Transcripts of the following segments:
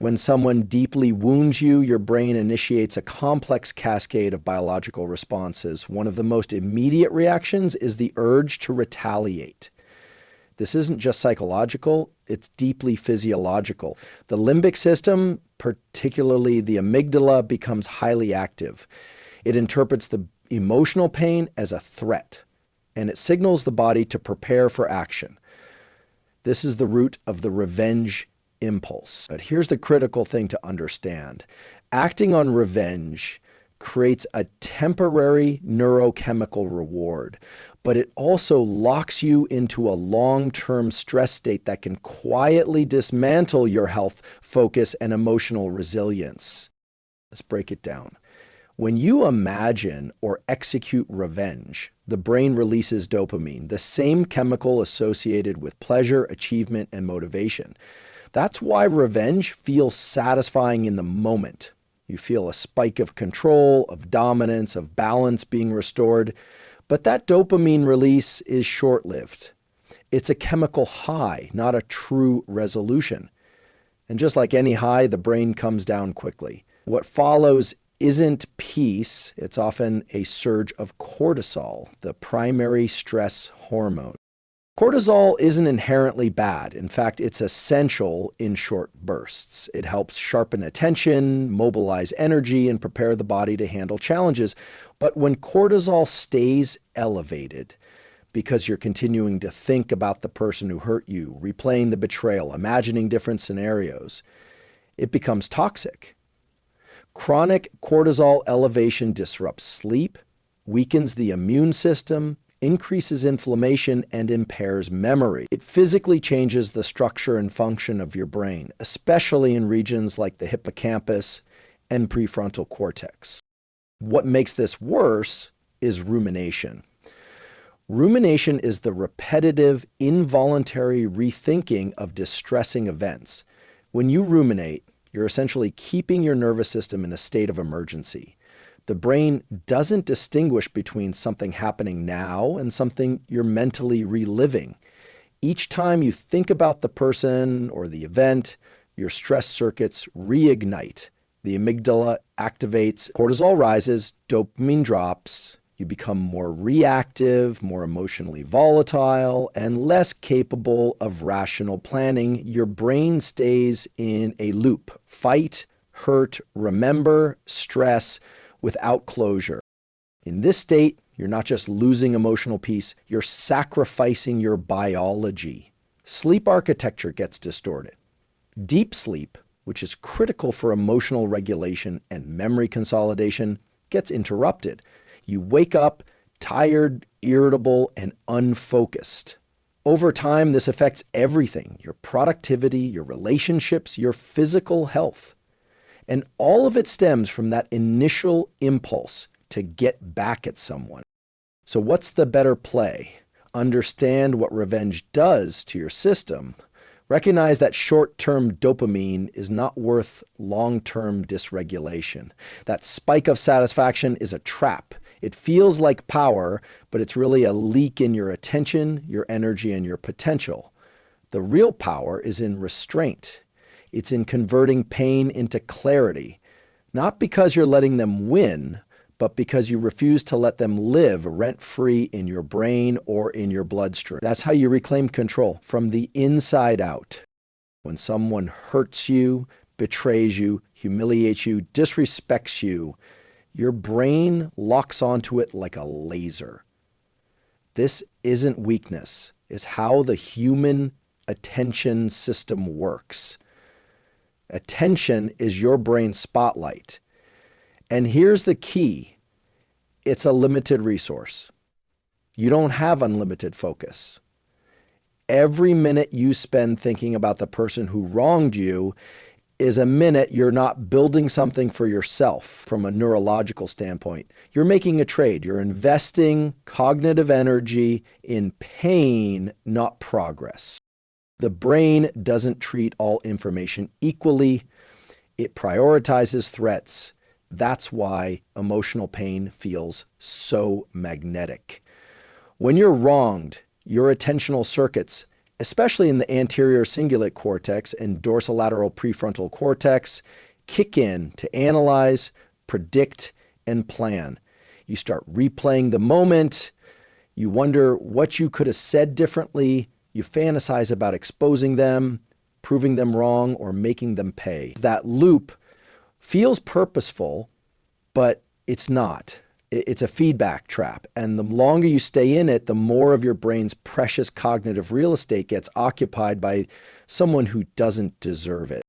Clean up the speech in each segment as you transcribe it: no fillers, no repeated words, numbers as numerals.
When someone deeply wounds you, your brain initiates a complex cascade of biological responses. One of the most immediate reactions is the urge to retaliate. This isn't just psychological, it's deeply physiological. The limbic system, particularly the amygdala, becomes highly active. It interprets the emotional pain as a threat, and it signals the body to prepare for action. This is the root of the revenge impulse. But here's the critical thing to understand. Acting on revenge creates a temporary neurochemical reward, but it also locks you into a long-term stress state that can quietly dismantle your health, focus, and emotional resilience. Let's break it down. When you imagine or execute revenge, the brain releases dopamine, the same chemical associated with pleasure, achievement, and motivation. That's why revenge feels satisfying in the moment. You feel a spike of control, of dominance, of balance being restored. But that dopamine release is short-lived. It's a chemical high, not a true resolution. And just like any high, the brain comes down quickly. What follows isn't peace, it's often a surge of cortisol, the primary stress hormone. Cortisol isn't inherently bad. In fact, it's essential in short bursts. It helps sharpen attention, mobilize energy, and prepare the body to handle challenges. But when cortisol stays elevated, because you're continuing to think about the person who hurt you, replaying the betrayal, imagining different scenarios, it becomes toxic. Chronic cortisol elevation disrupts sleep, weakens the immune system, increases inflammation, and impairs memory. It physically changes the structure and function of your brain, especially in regions like the hippocampus and prefrontal cortex. What makes this worse is rumination. Rumination is the repetitive, involuntary rethinking of distressing events. When you ruminate, you're essentially keeping your nervous system in a state of emergency. The brain doesn't distinguish between something happening now and something you're mentally reliving. Each time you think about the person or the event, your stress circuits reignite. The amygdala activates, cortisol rises, dopamine drops. You become more reactive, more emotionally volatile, and less capable of rational planning. Your brain stays in a loop. Fight, hurt, remember, stress, without closure. In this state, you're not just losing emotional peace, you're sacrificing your biology. Sleep architecture gets distorted. Deep sleep, which is critical for emotional regulation and memory consolidation, gets interrupted. You wake up tired, irritable, and unfocused. Over time, this affects everything: your productivity, your relationships, your physical health. And all of it stems from that initial impulse to get back at someone. So what's the better play? Understand what revenge does to your system. Recognize that short-term dopamine is not worth long-term dysregulation. That spike of satisfaction is a trap. It feels like power, but it's really a leak in your attention, your energy, and your potential. The real power is in restraint. It's in converting pain into clarity, not because you're letting them win, but because you refuse to let them live rent-free in your brain or in your bloodstream. That's how you reclaim control from the inside out. When someone hurts you, betrays you, humiliates you, disrespects you, your brain locks onto it like a laser. This isn't weakness. It's how the human attention system works. Attention is your brain's spotlight. And here's the key. It's a limited resource. You don't have unlimited focus. Every minute you spend thinking about the person who wronged you is a minute you're not building something for yourself from a neurological standpoint. You're making a trade. You're investing cognitive energy in pain, not progress. The brain doesn't treat all information equally. It prioritizes threats. That's why emotional pain feels so magnetic. When you're wronged, your attentional circuits especially in the anterior cingulate cortex and dorsolateral prefrontal cortex, kick in to analyze, predict, and plan. You start replaying the moment. You wonder what you could have said differently. You fantasize about exposing them, proving them wrong, or making them pay. That loop feels purposeful, but it's not. It's a feedback trap. And the longer you stay in it, the more of your brain's precious cognitive real estate gets occupied by someone who doesn't deserve it.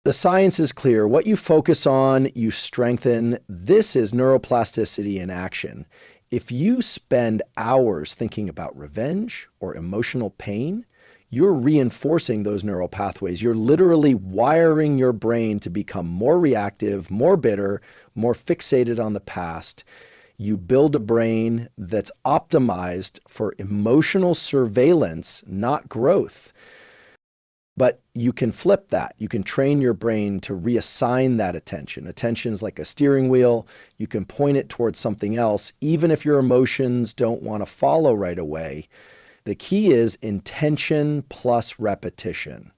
The science is clear. What you focus on, you strengthen. This is neuroplasticity in action. If you spend hours thinking about revenge or emotional pain, you're reinforcing those neural pathways. You're literally wiring your brain to become more reactive, more bitter, more fixated on the past. You build a brain that's optimized for emotional surveillance, not growth. But you can flip that. You can train your brain to reassign that attention. Attention is like a steering wheel. You can point it towards something else, even if your emotions don't want to follow right away. The key is intention plus repetition.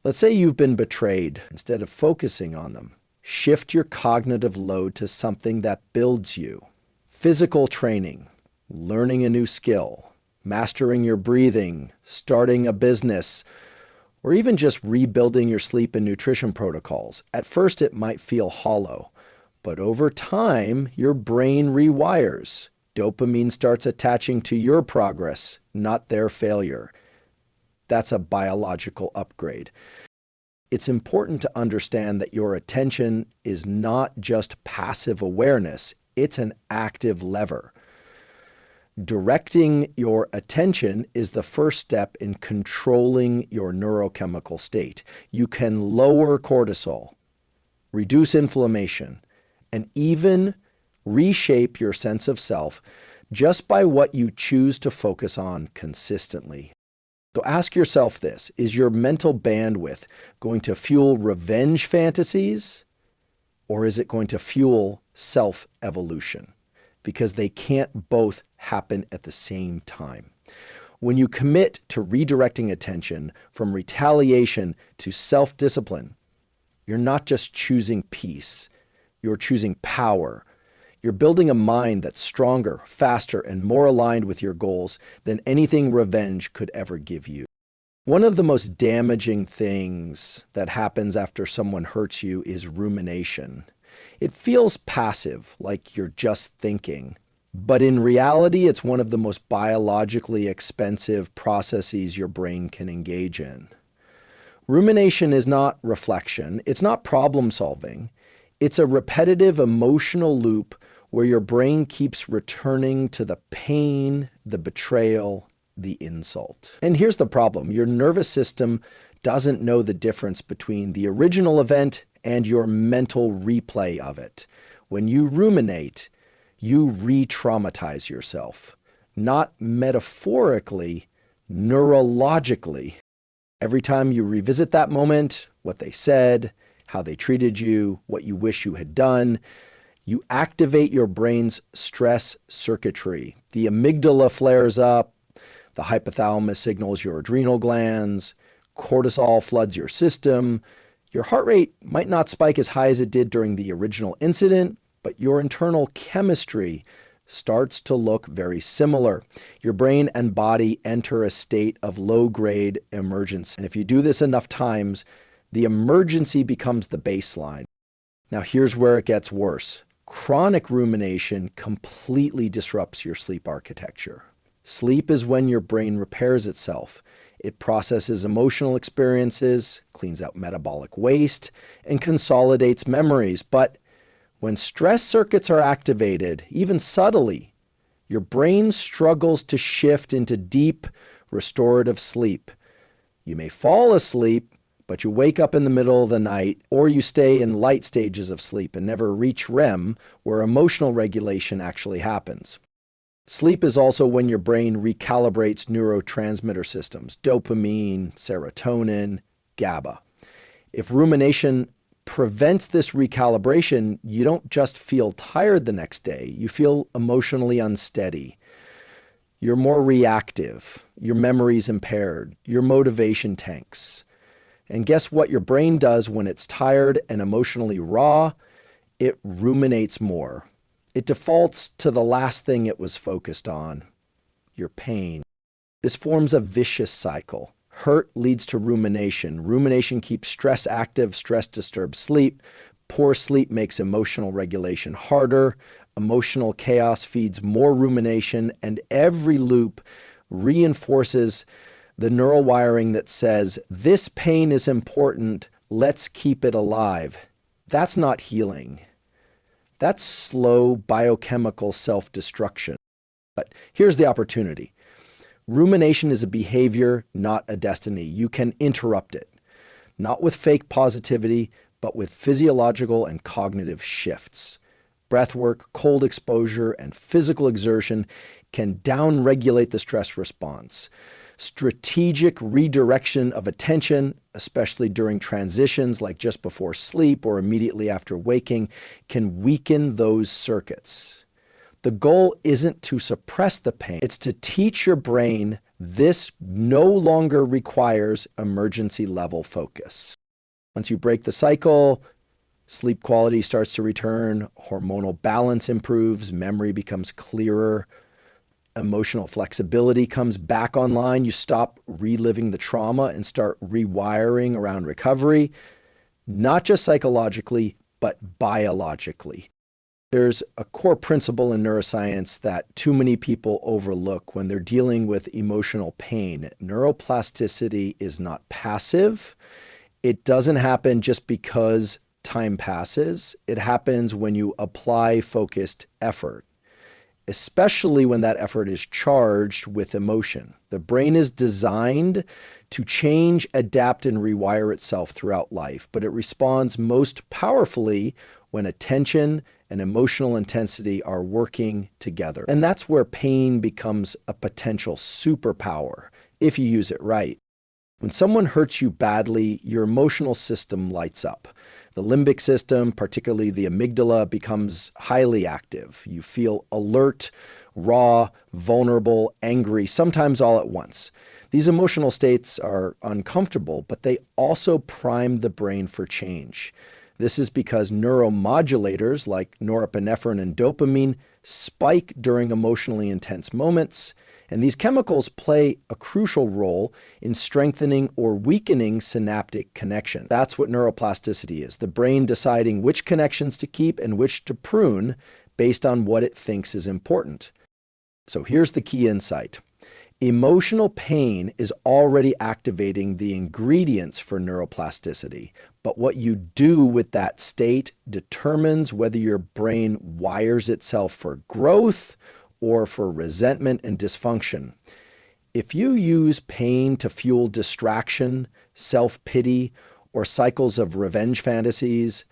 Let's say you've been betrayed. Instead of focusing on them, shift your cognitive load to something that builds you. Physical training, learning a new skill, mastering your breathing, starting a business, or even just rebuilding your sleep and nutrition protocols. At first, it might feel hollow, but over time, your brain rewires. Dopamine starts attaching to your progress, not their failure. That's a biological upgrade. It's important to understand that your attention is not just passive awareness, it's an active lever. Directing your attention is the first step in controlling your neurochemical state. You can lower cortisol, reduce inflammation, and even reshape your sense of self just by what you choose to focus on consistently. So ask yourself this: is your mental bandwidth going to fuel revenge fantasies, or is it going to fuel self-evolution? Because they can't both happen at the same time. When you commit to redirecting attention from retaliation to self-discipline, you're not just choosing peace, you're choosing power. You're building a mind that's stronger, faster, and more aligned with your goals than anything revenge could ever give you. One of the most damaging things that happens after someone hurts you is rumination. It feels passive, like you're just thinking. But in reality, it's one of the most biologically expensive processes your brain can engage in. Rumination is not reflection. It's not problem solving. It's a repetitive emotional loop where your brain keeps returning to the pain, the betrayal, the insult. And here's the problem. Your nervous system doesn't know the difference between the original event and your mental replay of it. When you ruminate, you re-traumatize yourself, not metaphorically, neurologically. Every time you revisit that moment, what they said, how they treated you, what you wish you had done, you activate your brain's stress circuitry. The amygdala flares up, the hypothalamus signals your adrenal glands, cortisol floods your system. Your heart rate might not spike as high as it did during the original incident, but your internal chemistry starts to look very similar. Your brain and body enter a state of low-grade emergency. And if you do this enough times, the emergency becomes the baseline. Now here's where it gets worse. Chronic rumination completely disrupts your sleep architecture. Sleep is when your brain repairs itself. It processes emotional experiences, cleans out metabolic waste, and consolidates memories. But when stress circuits are activated, even subtly, your brain struggles to shift into deep, restorative sleep. You may fall asleep, but you wake up in the middle of the night, or you stay in light stages of sleep and never reach REM, where emotional regulation actually happens. Sleep is also when your brain recalibrates neurotransmitter systems, dopamine, serotonin, GABA. If rumination prevents this recalibration, you don't just feel tired the next day, you feel emotionally unsteady. You're more reactive. Your memory's impaired. Your motivation tanks. And guess what your brain does when it's tired and emotionally raw? It ruminates more. It defaults to the last thing it was focused on, your pain. This forms a vicious cycle. Hurt leads to rumination. Rumination keeps stress active. Stress disturbs sleep. Poor sleep makes emotional regulation harder. Emotional chaos feeds more rumination, and every loop reinforces the neural wiring that says, this pain is important, let's keep it alive. That's not healing. That's slow biochemical self-destruction. But here's the opportunity. Rumination is a behavior, not a destiny. You can interrupt it, not with fake positivity, but with physiological and cognitive shifts. Breathwork, cold exposure, and physical exertion can downregulate the stress response. Strategic redirection of attention, especially during transitions like just before sleep or immediately after waking, can weaken those circuits. The goal isn't to suppress the pain, it's to teach your brain this no longer requires emergency level focus. Once you break the cycle, sleep quality starts to return, hormonal balance improves, memory becomes clearer, emotional flexibility comes back online. You stop reliving the trauma and start rewiring around recovery, not just psychologically, but biologically. There's a core principle in neuroscience that too many people overlook when they're dealing with emotional pain. Neuroplasticity is not passive. It doesn't happen just because time passes. It happens when you apply focused effort, especially when that effort is charged with emotion. The brain is designed to change, adapt, and rewire itself throughout life, but it responds most powerfully when attention and emotional intensity are working together. And that's where pain becomes a potential superpower if you use it right. When someone hurts you badly, your emotional system lights up. The limbic system, particularly the amygdala, becomes highly active. You feel alert, raw, vulnerable, angry, sometimes all at once. These emotional states are uncomfortable, but they also prime the brain for change. This is because neuromodulators like norepinephrine and dopamine spike during emotionally intense moments, and these chemicals play a crucial role in strengthening or weakening synaptic connection. That's what neuroplasticity is, the brain deciding which connections to keep and which to prune based on what it thinks is important. So here's the key insight. Emotional pain is already activating the ingredients for neuroplasticity, but what you do with that state determines whether your brain wires itself for growth or for resentment and dysfunction. If you use pain to fuel distraction, self-pity, or cycles of revenge fantasies,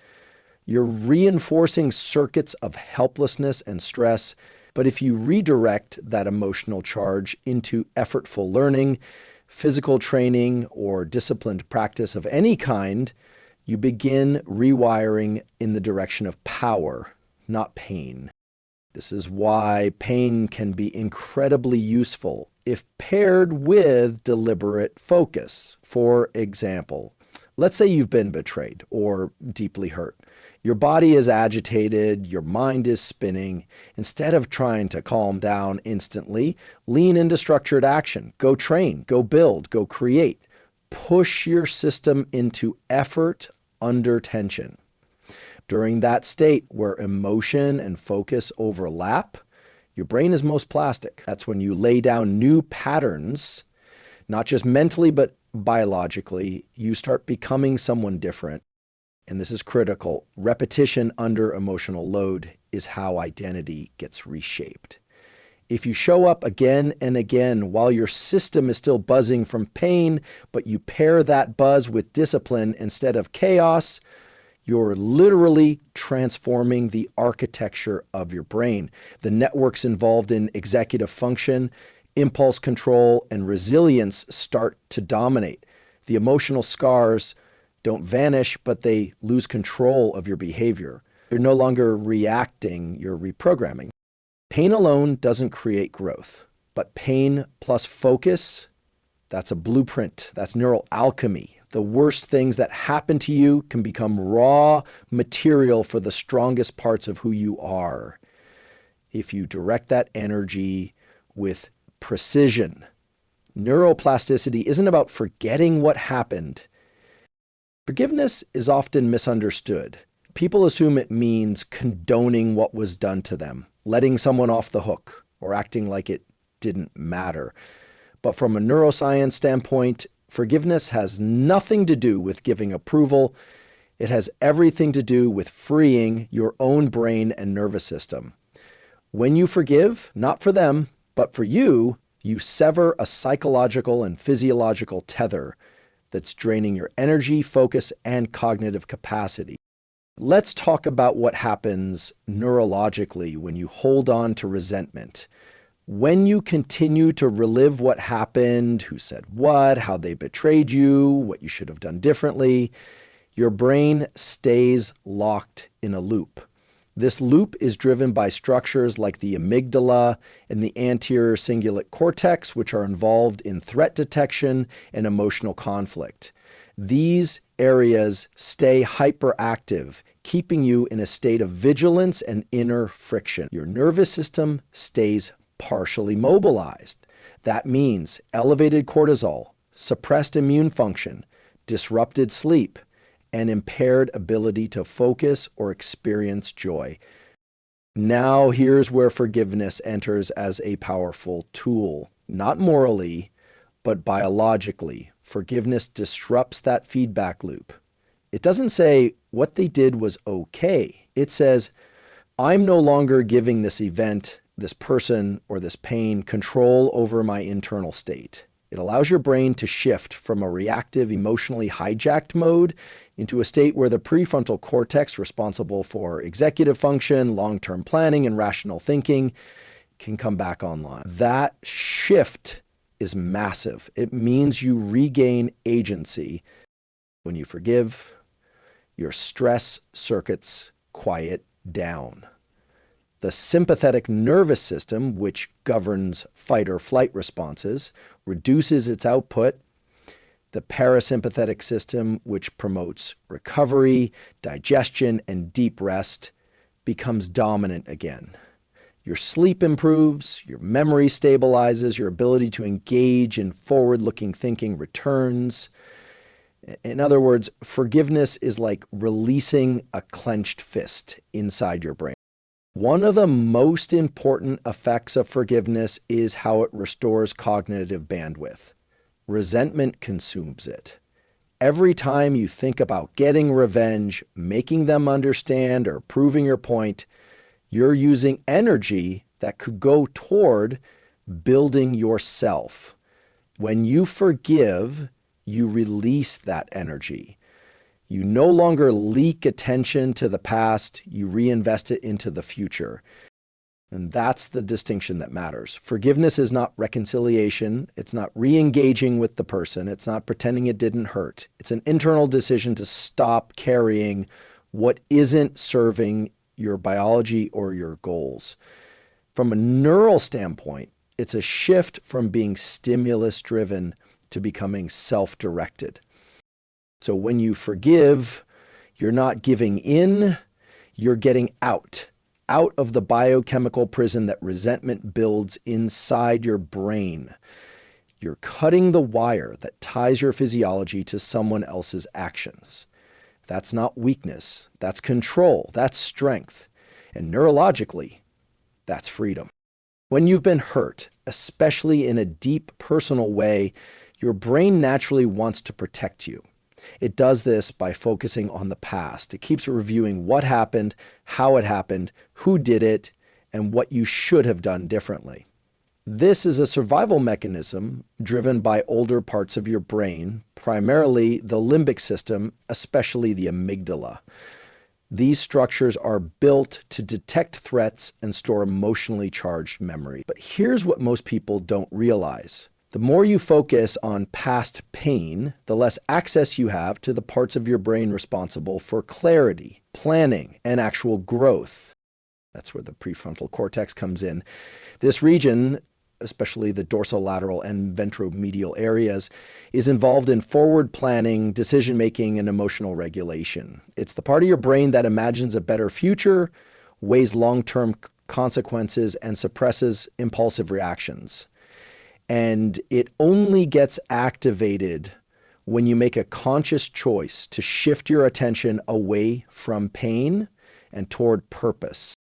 you're reinforcing circuits of helplessness and stress. But if you redirect that emotional charge into effortful learning, physical training, or disciplined practice of any kind, you begin rewiring in the direction of power, not pain. This is why pain can be incredibly useful if paired with deliberate focus. For example, let's say you've been betrayed or deeply hurt. Your body is agitated, your mind is spinning. Instead of trying to calm down instantly, lean into structured action. Go train, go build, go create. Push your system into effort under tension. During that state where emotion and focus overlap, your brain is most plastic. That's when you lay down new patterns, not just mentally, but biologically. You start becoming someone different. And this is critical. Repetition under emotional load is how identity gets reshaped. If you show up again and again while your system is still buzzing from pain, but you pair that buzz with discipline instead of chaos, you're literally transforming the architecture of your brain. The networks involved in executive function, impulse control, and resilience start to dominate. The emotional scars don't vanish, but they lose control of your behavior. You're no longer reacting, you're reprogramming. Pain alone doesn't create growth. But pain plus focus, that's a blueprint. That's neural alchemy. The worst things that happen to you can become raw material for the strongest parts of who you are if you direct that energy with precision. Neuroplasticity isn't about forgetting what happened. Forgiveness is often misunderstood. People assume it means condoning what was done to them, letting someone off the hook, or acting like it didn't matter. But from a neuroscience standpoint, forgiveness has nothing to do with giving approval. It has everything to do with freeing your own brain and nervous system. When you forgive, not for them, but for you, you sever a psychological and physiological tether that's draining your energy, focus, and cognitive capacity. Let's talk about what happens neurologically when you hold on to resentment. When you continue to relive what happened, who said what, how they betrayed you, what you should have done differently, your brain stays locked in a loop. This loop is driven by structures like the amygdala and the anterior cingulate cortex, which are involved in threat detection and emotional conflict. These areas stay hyperactive, keeping you in a state of vigilance and inner friction. Your nervous system stays partially mobilized. That means elevated cortisol, suppressed immune function, disrupted sleep, and impaired ability to focus or experience joy. Now here's where forgiveness enters as a powerful tool. Not morally, but biologically. Forgiveness disrupts that feedback loop. It doesn't say what they did was okay. It says, I'm no longer giving this event, this person, or this pain control over my internal state. It allows your brain to shift from a reactive, emotionally hijacked mode into a state where the prefrontal cortex, responsible for executive function, long-term planning, and rational thinking, can come back online. That shift is massive. It means you regain agency. When you forgive, your stress circuits quiet down. The sympathetic nervous system, which governs fight or flight responses, reduces its output. The parasympathetic system, which promotes recovery, digestion, and deep rest, becomes dominant again. Your sleep improves, your memory stabilizes, your ability to engage in forward-looking thinking returns. In other words, forgiveness is like releasing a clenched fist inside your brain. One of the most important effects of forgiveness is how it restores cognitive bandwidth. Resentment consumes it. Every time you think about getting revenge, making them understand, or proving your point, you're using energy that could go toward building yourself. When you forgive, you release that energy. You no longer leak attention to the past, you reinvest it into the future. And that's the distinction that matters. Forgiveness is not reconciliation. It's not re-engaging with the person. It's not pretending it didn't hurt. It's an internal decision to stop carrying what isn't serving your biology or your goals. From a neural standpoint, it's a shift from being stimulus-driven to becoming self-directed. So when you forgive, you're not giving in, you're getting out of the biochemical prison that resentment builds inside your brain. You're cutting the wire that ties your physiology to someone else's actions. That's not weakness, that's control, that's strength. And neurologically, that's freedom. When you've been hurt, especially in a deep personal way, your brain naturally wants to protect you. It does this by focusing on the past. It keeps reviewing what happened, how it happened, who did it, and what you should have done differently. This is a survival mechanism driven by older parts of your brain, primarily the limbic system, especially the amygdala. These structures are built to detect threats and store emotionally charged memory. But here's what most people don't realize. The more you focus on past pain, the less access you have to the parts of your brain responsible for clarity, planning, and actual growth. That's where the prefrontal cortex comes in. This region especially the dorsolateral and ventromedial areas, is involved in forward planning, decision-making, and emotional regulation. It's the part of your brain that imagines a better future, weighs long-term consequences, and suppresses impulsive reactions. And it only gets activated when you make a conscious choice to shift your attention away from pain and toward purpose.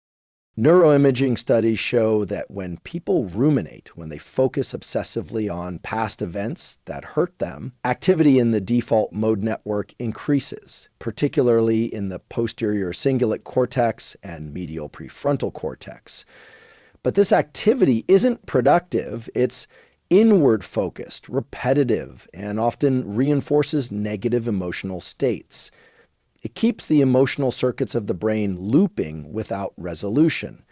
Neuroimaging studies show that when people ruminate, when they focus obsessively on past events that hurt them, activity in the default mode network increases, particularly in the posterior cingulate cortex and medial prefrontal cortex. But this activity isn't productive. It's inward focused, repetitive, and often reinforces negative emotional states. It keeps the emotional circuits of the brain looping without resolution.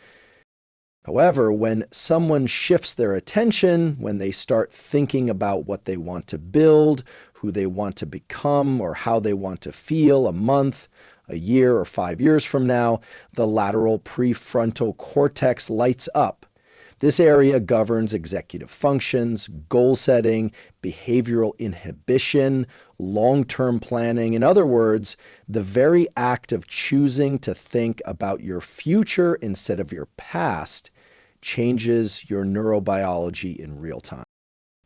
However, when someone shifts their attention, when they start thinking about what they want to build, who they want to become, or how they want to feel a month, a year, or 5 years from now, the lateral prefrontal cortex lights up. This area governs executive functions, goal setting, behavioral inhibition, long-term planning. In other words, the very act of choosing to think about your future instead of your past changes your neurobiology in real time.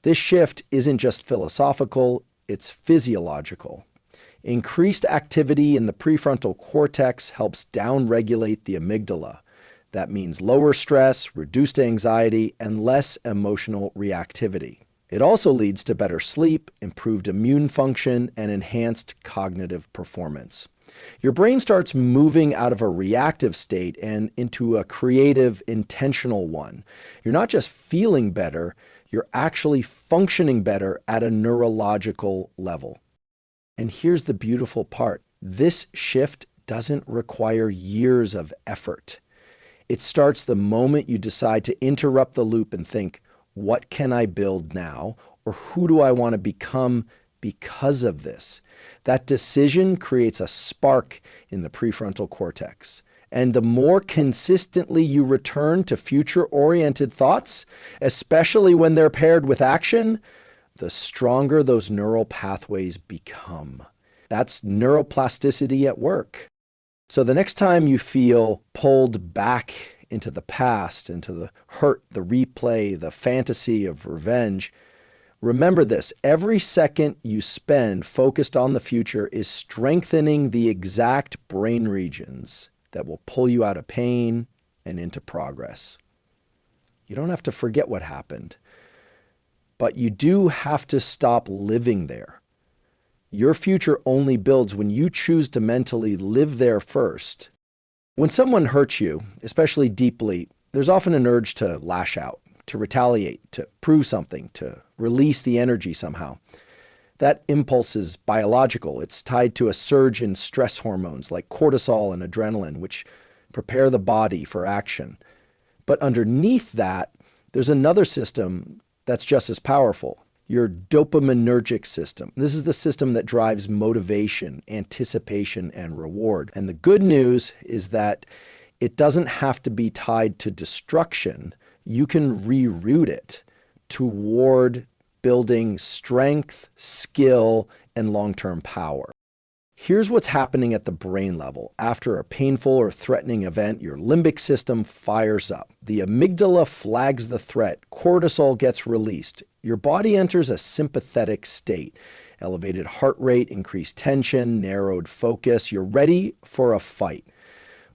This shift isn't just philosophical, it's physiological. Increased activity in the prefrontal cortex helps downregulate the amygdala. That means lower stress, reduced anxiety, and less emotional reactivity. It also leads to better sleep, improved immune function, and enhanced cognitive performance. Your brain starts moving out of a reactive state and into a creative, intentional one. You're not just feeling better, you're actually functioning better at a neurological level. And here's the beautiful part. This shift doesn't require years of effort. It starts the moment you decide to interrupt the loop and think, what can I build now? Or who do I want to become because of this? That decision creates a spark in the prefrontal cortex. And the more consistently you return to future-oriented thoughts, especially when they're paired with action, the stronger those neural pathways become. That's neuroplasticity at work. So the next time you feel pulled back into the past, into the hurt, the replay, the fantasy of revenge, remember this: every second you spend focused on the future is strengthening the exact brain regions that will pull you out of pain and into progress. You don't have to forget what happened, but you do have to stop living there. Your future only builds when you choose to mentally live there first. When someone hurts you, especially deeply, there's often an urge to lash out, to retaliate, to prove something, to release the energy somehow. That impulse is biological. It's tied to a surge in stress hormones like cortisol and adrenaline, which prepare the body for action. But underneath that, there's another system that's just as powerful: your dopaminergic system. This is the system that drives motivation, anticipation, and reward. And the good news is that it doesn't have to be tied to destruction. You can reroute it toward building strength, skill, and long-term power. Here's what's happening at the brain level. After a painful or threatening event, your limbic system fires up. The amygdala flags the threat. Cortisol gets released. Your body enters a sympathetic state. Elevated heart rate, increased tension, narrowed focus. You're ready for a fight.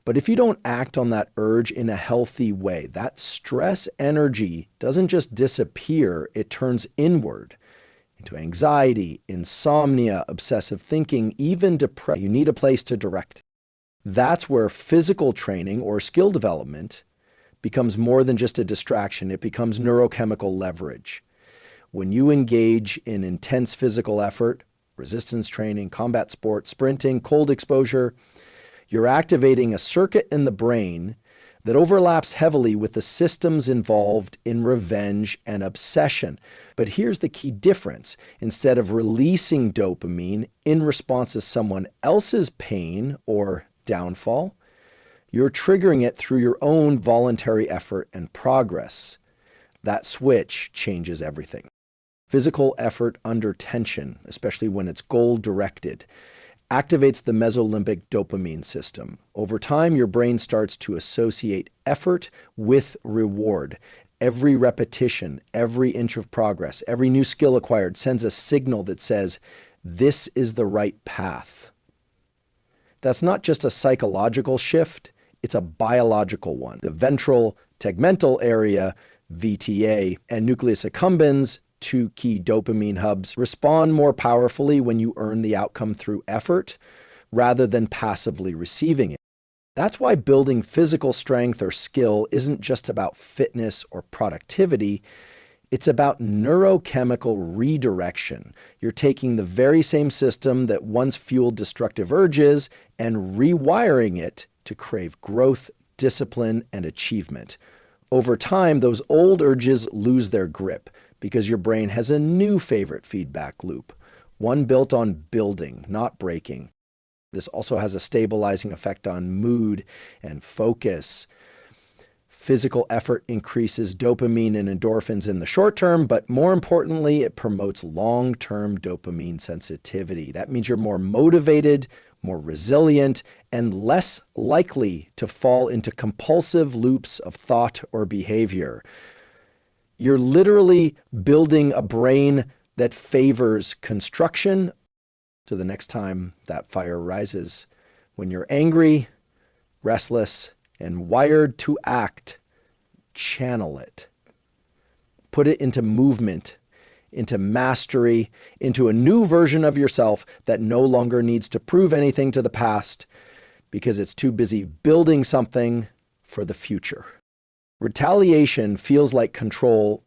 But if you don't act on that urge in a healthy way, that stress energy doesn't just disappear, it turns inward into anxiety, insomnia, obsessive thinking, even depression. You need a place to direct. That's where physical training or skill development becomes more than just a distraction. It becomes neurochemical leverage. When you engage in intense physical effort, resistance training, combat sport, sprinting, cold exposure, you're activating a circuit in the brain that overlaps heavily with the systems involved in revenge and obsession. But here's the key difference. Instead of releasing dopamine in response to someone else's pain or downfall, you're triggering it through your own voluntary effort and progress. That switch changes everything. Physical effort under tension, especially when it's goal-directed, activates the mesolimbic dopamine system. Over time, your brain starts to associate effort with reward. Every repetition, every inch of progress, every new skill acquired sends a signal that says, this is the right path. That's not just a psychological shift, it's a biological one. The ventral tegmental area, VTA, and nucleus accumbens, two key dopamine hubs, respond more powerfully when you earn the outcome through effort rather than passively receiving it. That's why building physical strength or skill isn't just about fitness or productivity. It's about neurochemical redirection. You're taking the very same system that once fueled destructive urges and rewiring it to crave growth, discipline, and achievement. Over time, those old urges lose their grip because your brain has a new favorite feedback loop, one built on building, not breaking. This also has a stabilizing effect on mood and focus. Physical effort increases dopamine and endorphins in the short term, but more importantly, it promotes long-term dopamine sensitivity. That means you're more motivated, more resilient, and less likely to fall into compulsive loops of thought or behavior. You're literally building a brain that favors construction. So the next time that fire rises, when you're angry, restless, and wired to act, channel it. Put it into movement, into mastery, into a new version of yourself that no longer needs to prove anything to the past because it's too busy building something for the future. Retaliation feels like control,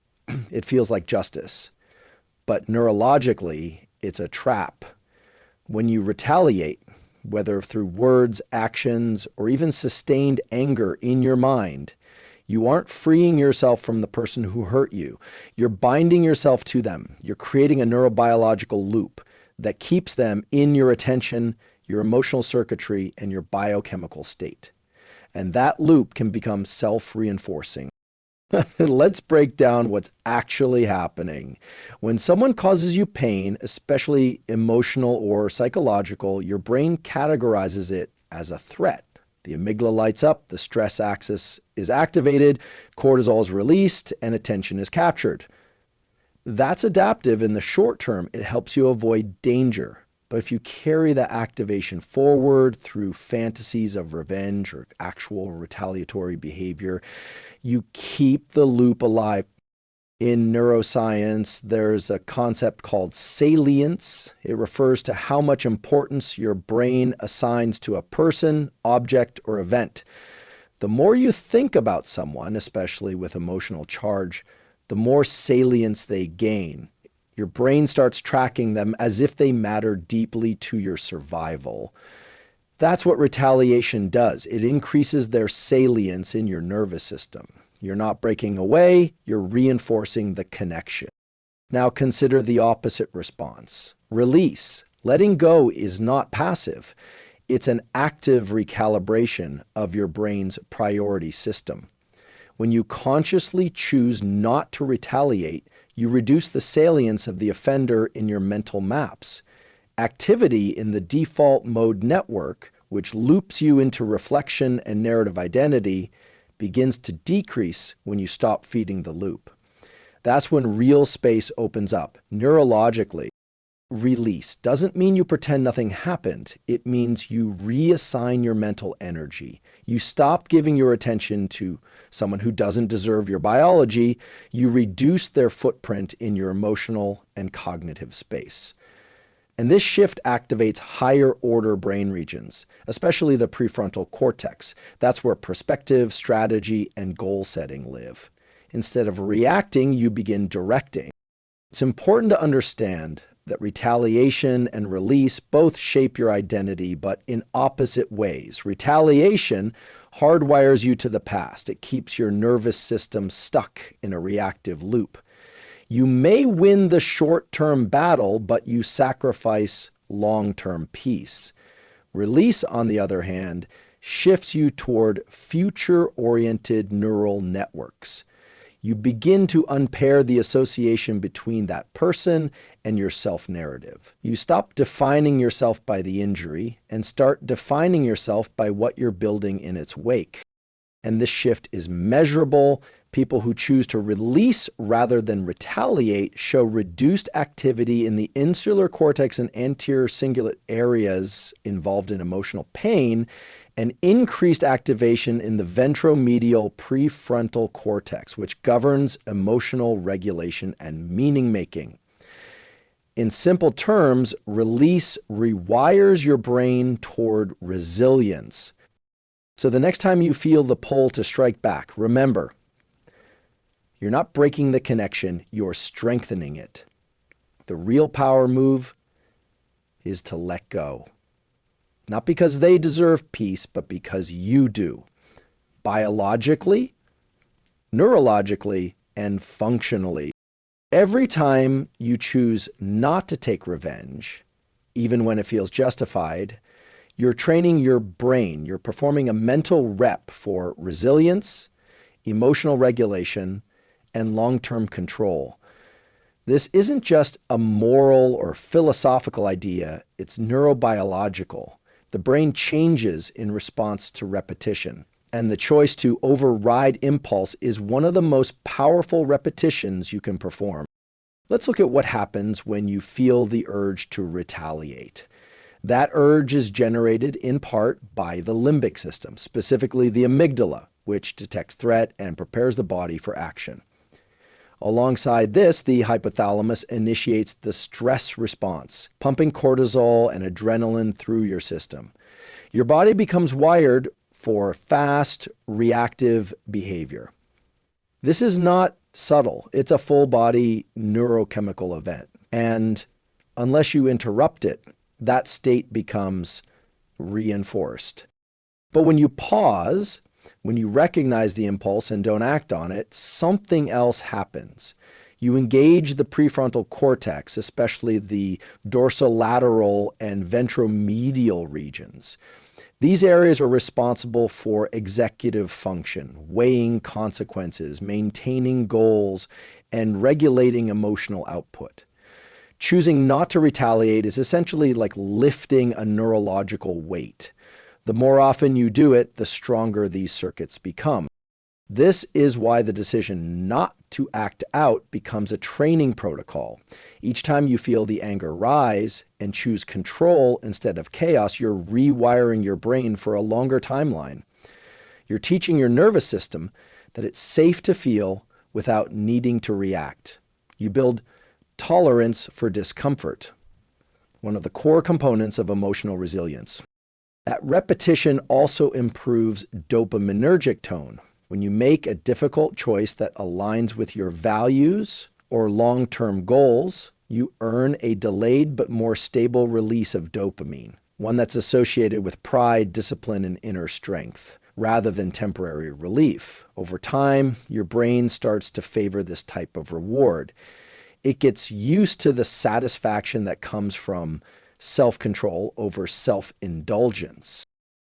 it feels like justice, but neurologically, it's a trap. When you retaliate, whether through words, actions, or even sustained anger in your mind, you aren't freeing yourself from the person who hurt you. You're binding yourself to them. You're creating a neurobiological loop that keeps them in your attention, your emotional circuitry, and your biochemical state. And that loop can become self-reinforcing. Let's break down what's actually happening. When someone causes you pain, especially emotional or psychological, your brain categorizes it as a threat. The amygdala lights up, the stress axis is activated, cortisol is released, and attention is captured. That's adaptive in the short term. It helps you avoid danger. But if you carry that activation forward through fantasies of revenge or actual retaliatory behavior, you keep the loop alive. In neuroscience, there's a concept called salience. It refers to how much importance your brain assigns to a person, object, or event. The more you think about someone, especially with emotional charge, the more salience they gain. Your brain starts tracking them as if they matter deeply to your survival. That's what retaliation does. It increases their salience in your nervous system. You're not breaking away, you're reinforcing the connection. Now consider the opposite response. Release. Letting go is not passive. It's an active recalibration of your brain's priority system. When you consciously choose not to retaliate, you reduce the salience of the offender in your mental maps. Activity in the default mode network, which loops you into reflection and narrative identity, begins to decrease when you stop feeding the loop. That's when real space opens up. Neurologically, release doesn't mean you pretend nothing happened. It means you reassign your mental energy. You stop giving your attention to someone who doesn't deserve your biology. You reduce their footprint in your emotional and cognitive space. And this shift activates higher order brain regions, especially the prefrontal cortex. That's where perspective, strategy, and goal setting live. Instead of reacting, you begin directing. It's important to understand that retaliation and release both shape your identity, but in opposite ways. Retaliation hardwires you to the past. It keeps your nervous system stuck in a reactive loop. You may win the short-term battle, but you sacrifice long-term peace. Release, on the other hand, shifts you toward future-oriented neural networks. You begin to unpair the association between that person and your self-narrative. You stop defining yourself by the injury and start defining yourself by what you're building in its wake. And this shift is measurable. People who choose to release rather than retaliate show reduced activity in the insular cortex and anterior cingulate areas involved in emotional pain, and increased activation in the ventromedial prefrontal cortex, which governs emotional regulation and meaning-making. In simple terms, release rewires your brain toward resilience. So the next time you feel the pull to strike back, remember, you're not breaking the connection, you're strengthening it. The real power move is to let go. Not because they deserve peace, but because you do. Biologically, neurologically, and functionally. Every time you choose not to take revenge, even when it feels justified, you're training your brain. You're performing a mental rep for resilience, emotional regulation, and long-term control. This isn't just a moral or philosophical idea, it's neurobiological. The brain changes in response to repetition, and the choice to override impulse is one of the most powerful repetitions you can perform. Let's look at what happens when you feel the urge to retaliate. That urge is generated in part by the limbic system, specifically the amygdala, which detects threat and prepares the body for action. Alongside this, the hypothalamus initiates the stress response, pumping cortisol and adrenaline through your system. Your body becomes wired for fast, reactive behavior. This is not subtle. It's a full-body neurochemical event. And unless you interrupt it, that state becomes reinforced. But when you pause, when you recognize the impulse and don't act on it, something else happens. You engage the prefrontal cortex, especially the dorsolateral and ventromedial regions. These areas are responsible for executive function, weighing consequences, maintaining goals, and regulating emotional output. Choosing not to retaliate is essentially like lifting a neurological weight. The more often you do it, the stronger these circuits become. This is why the decision not to act out becomes a training protocol. Each time you feel the anger rise and choose control instead of chaos, you're rewiring your brain for a longer timeline. You're teaching your nervous system that it's safe to feel without needing to react. You build tolerance for discomfort, one of the core components of emotional resilience. That repetition also improves dopaminergic tone. When you make a difficult choice that aligns with your values or long-term goals, you earn a delayed but more stable release of dopamine, one that's associated with pride, discipline, and inner strength, rather than temporary relief. Over time, your brain starts to favor this type of reward. It gets used to the satisfaction that comes from self-control over self-indulgence.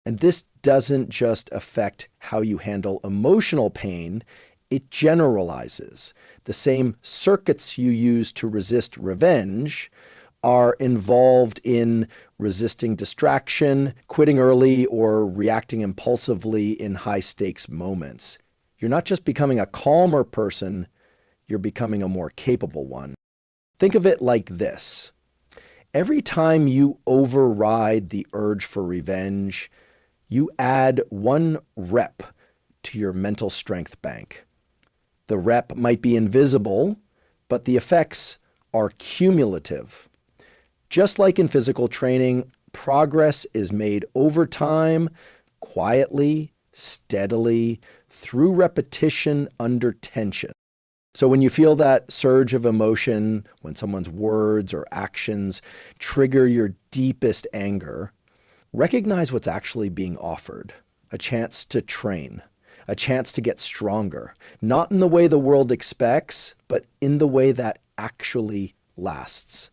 And this doesn't just affect how you handle emotional pain, it generalizes. The same circuits you use to resist revenge are involved in resisting distraction, quitting early, or reacting impulsively in high-stakes moments. You're not just becoming a calmer person, you're becoming a more capable one. Think of it like this. Every time you override the urge for revenge, you add one rep to your mental strength bank. The rep might be invisible, but the effects are cumulative. Just like in physical training, progress is made over time, quietly, steadily, through repetition under tension. So when you feel that surge of emotion, when someone's words or actions trigger your deepest anger, recognize what's actually being offered. A chance to train, a chance to get stronger, not in the way the world expects, but in the way that actually lasts.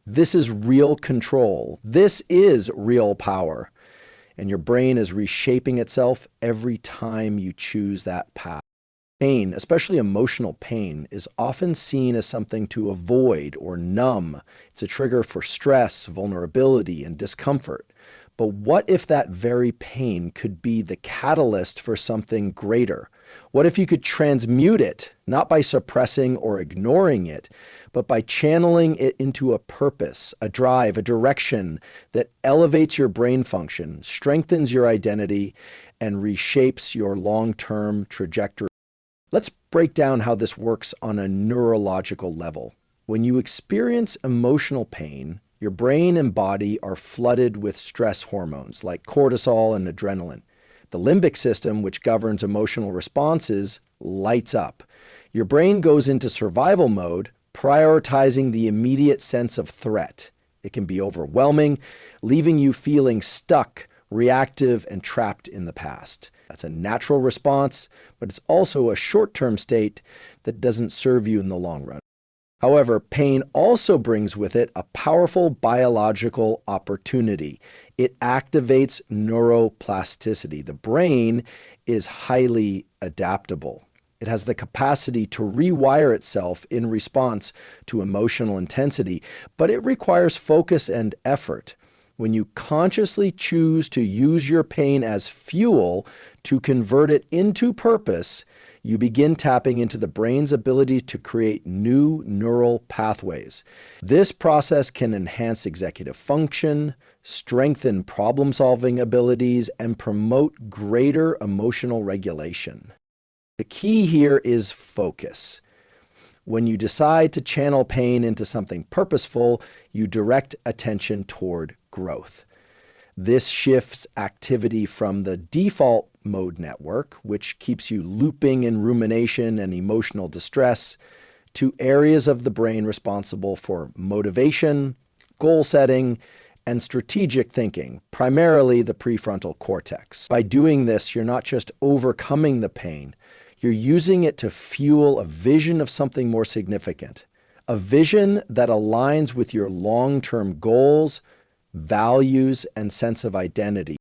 This is real control. This is real power. And your brain is reshaping itself every time you choose that path. Pain, especially emotional pain, is often seen as something to avoid or numb. It's a trigger for stress, vulnerability, and discomfort. But what if that very pain could be the catalyst for something greater? What if you could transmute it, not by suppressing or ignoring it, but by channeling it into a purpose, a drive, a direction that elevates your brain function, strengthens your identity, and reshapes your long-term trajectory? Let's break down how this works on a neurological level. When you experience emotional pain, your brain and body are flooded with stress hormones like cortisol and adrenaline. The limbic system, which governs emotional responses, lights up. Your brain goes into survival mode, prioritizing the immediate sense of threat. It can be overwhelming, leaving you feeling stuck, reactive, and trapped in the past. That's a natural response, but it's also a short-term state that doesn't serve you in the long run. However, pain also brings with it a powerful biological opportunity. It activates neuroplasticity. The brain is highly adaptable. It has the capacity to rewire itself in response to emotional intensity, but it requires focus and effort. When you consciously choose to use your pain as fuel to convert it into purpose, you begin tapping into the brain's ability to create new neural pathways. This process can enhance executive function, strengthen problem-solving abilities, and promote greater emotional regulation. The key here is focus. When you decide to channel pain into something purposeful, you direct attention toward growth. This shifts activity from the default mode network, which keeps you looping in rumination and emotional distress, to areas of the brain responsible for motivation, goal setting, and strategic thinking, primarily the prefrontal cortex. By doing this, you're not just overcoming the pain, you're using it to fuel a vision of something more significant, a vision that aligns with your long-term goals, values, and sense of identity.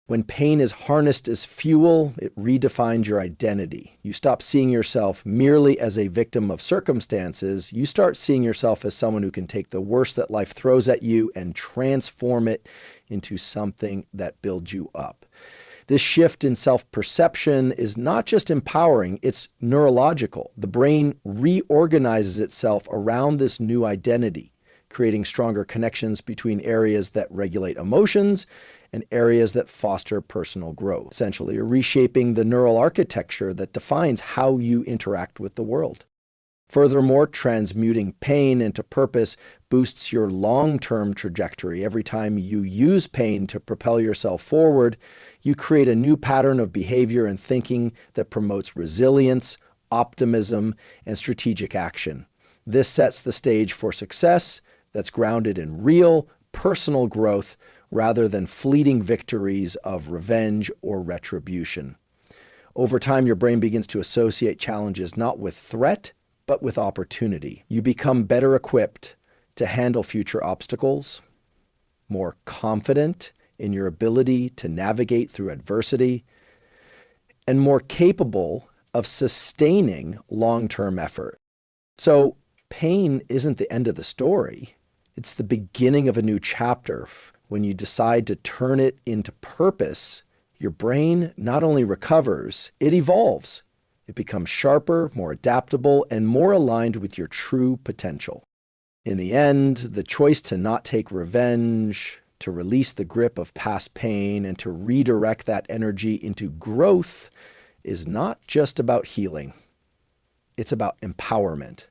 When pain is harnessed as fuel, it redefines your identity. You stop seeing yourself merely as a victim of circumstances. You start seeing yourself as someone who can take the worst that life throws at you and transform it into something that builds you up. This shift in self-perception is not just empowering, it's neurological. The brain reorganizes itself around this new identity, creating stronger connections between areas that regulate emotions and areas that foster personal growth. Essentially, you're reshaping the neural architecture that defines how you interact with the world. Furthermore, transmuting pain into purpose boosts your long-term trajectory. Every time you use pain to propel yourself forward, you create a new pattern of behavior and thinking that promotes resilience, optimism, and strategic action. This sets the stage for success that's grounded in real, personal growth rather than fleeting victories of revenge or retribution. Over time, your brain begins to associate challenges not with threat, but with opportunity. You become better equipped to handle future obstacles, more confident in your ability to navigate through adversity, and more capable of sustaining long-term effort. So pain isn't the end of the story. It's the beginning of a new chapter. When you decide to turn it into purpose, your brain not only recovers, it evolves. It becomes sharper, more adaptable, and more aligned with your true potential. In the end, the choice to not take revenge, to release the grip of past pain, and to redirect that energy into growth is not just about healing. It's about empowerment.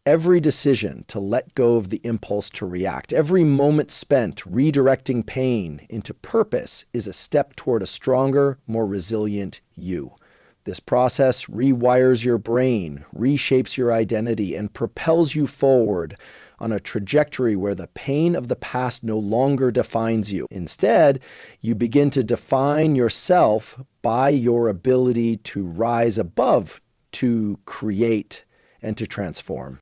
Every decision to let go of the impulse to react, every moment spent redirecting pain into purpose is a step toward a stronger, more resilient you. This process rewires your brain, reshapes your identity, and propels you forward on a trajectory where the pain of the past no longer defines you. Instead, you begin to define yourself by your ability to rise above, to create, and to transform.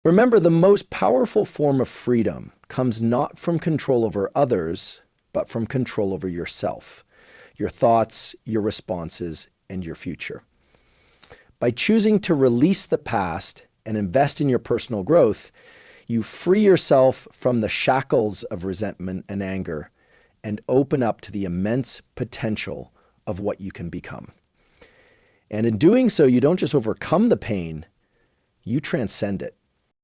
Remember, the most powerful form of freedom comes not from control over others, but from control over yourself, your thoughts, your responses, and your future. By choosing to release the past and invest in your personal growth, you free yourself from the shackles of resentment and anger and open up to the immense potential of what you can become. And in doing so, you don't just overcome the pain, you transcend it.